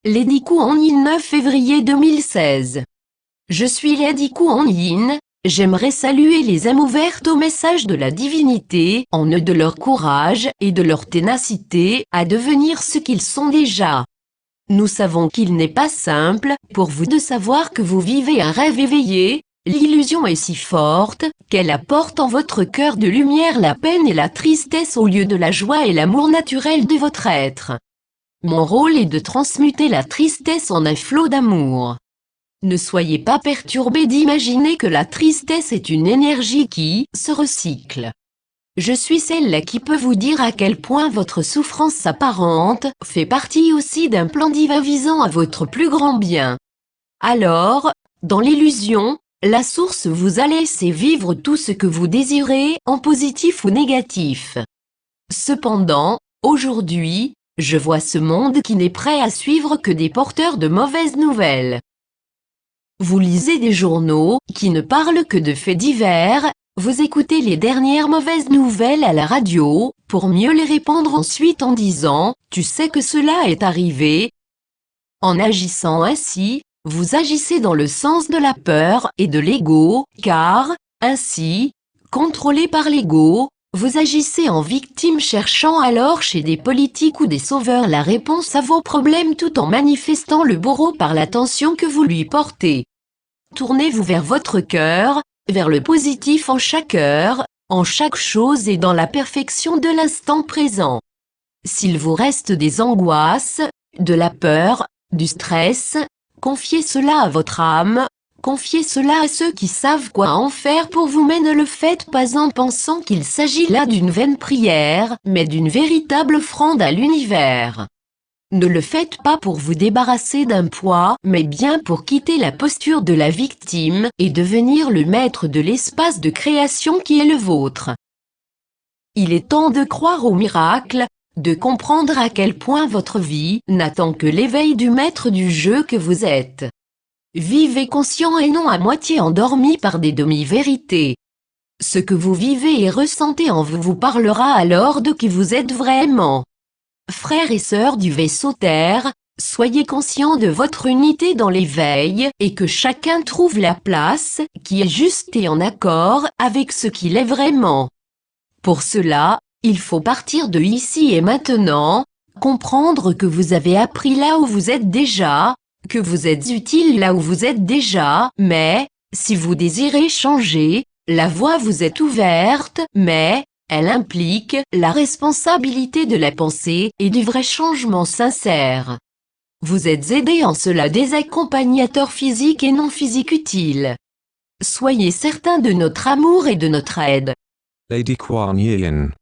Lady Kuan Yin 9 février 2016. Je suis Lady Kuan Yin, j'aimerais saluer les âmes ouvertes au message de la divinité, en eux de leur courage et de leur ténacité à devenir ce qu'ils sont déjà. Nous savons qu'il n'est pas simple, pour vous de savoir que vous vivez un rêve éveillé, l'illusion est si forte, qu'elle apporte en votre cœur de lumière la peine et la tristesse au lieu de la joie et l'amour naturel de votre être. Mon rôle est de transmuter la tristesse en un flot d'amour. Ne soyez pas perturbés d'imaginer que la tristesse est une énergie qui se recycle. Je suis celle-là qui peut vous dire à quel point votre souffrance apparente fait partie aussi d'un plan divin visant à votre plus grand bien. Alors, dans l'illusion, la source vous a laissé vivre tout ce que vous désirez, en positif ou négatif. Cependant, aujourd'hui, je vois ce monde qui n'est prêt à suivre que des porteurs de mauvaises nouvelles. Vous lisez des journaux qui ne parlent que de faits divers, vous écoutez les dernières mauvaises nouvelles à la radio, pour mieux les répandre ensuite en disant « Tu sais que cela est arrivé ». En agissant ainsi, vous agissez dans le sens de la peur et de l'ego, car, ainsi, contrôlé par l'ego, vous agissez en victime cherchant alors chez des politiques ou des sauveurs la réponse à vos problèmes tout en manifestant le bourreau par l'attention que vous lui portez. Tournez-vous vers votre cœur, vers le positif en chaque heure, en chaque chose et dans la perfection de l'instant présent. S'il vous reste des angoisses, de la peur, du stress, confiez cela à votre âme, confiez cela à ceux qui savent quoi en faire pour vous mais ne le faites pas en pensant qu'il s'agit là d'une vaine prière, mais d'une véritable offrande à l'univers. Ne le faites pas pour vous débarrasser d'un poids, mais bien pour quitter la posture de la victime et devenir le maître de l'espace de création qui est le vôtre. Il est temps de croire au miracle, de comprendre à quel point votre vie n'attend que l'éveil du maître du jeu que vous êtes. Vivez conscient et non à moitié endormi par des demi-vérités. Ce que vous vivez et ressentez en vous parlera alors de qui vous êtes vraiment. Frères et sœurs du vaisseau Terre, soyez conscients de votre unité dans l'éveil et que chacun trouve la place qui est juste et en accord avec ce qu'il est vraiment. Pour cela, il faut partir de ici et maintenant, comprendre que vous avez appris là où vous êtes déjà, que vous êtes utile là où vous êtes déjà, mais, si vous désirez changer, la voie vous est ouverte, mais, elle implique la responsabilité de la pensée et du vrai changement sincère. Vous êtes aidés en cela des accompagnateurs physiques et non physiques utiles. Soyez certains de notre amour et de notre aide. Lady Kuan Yin.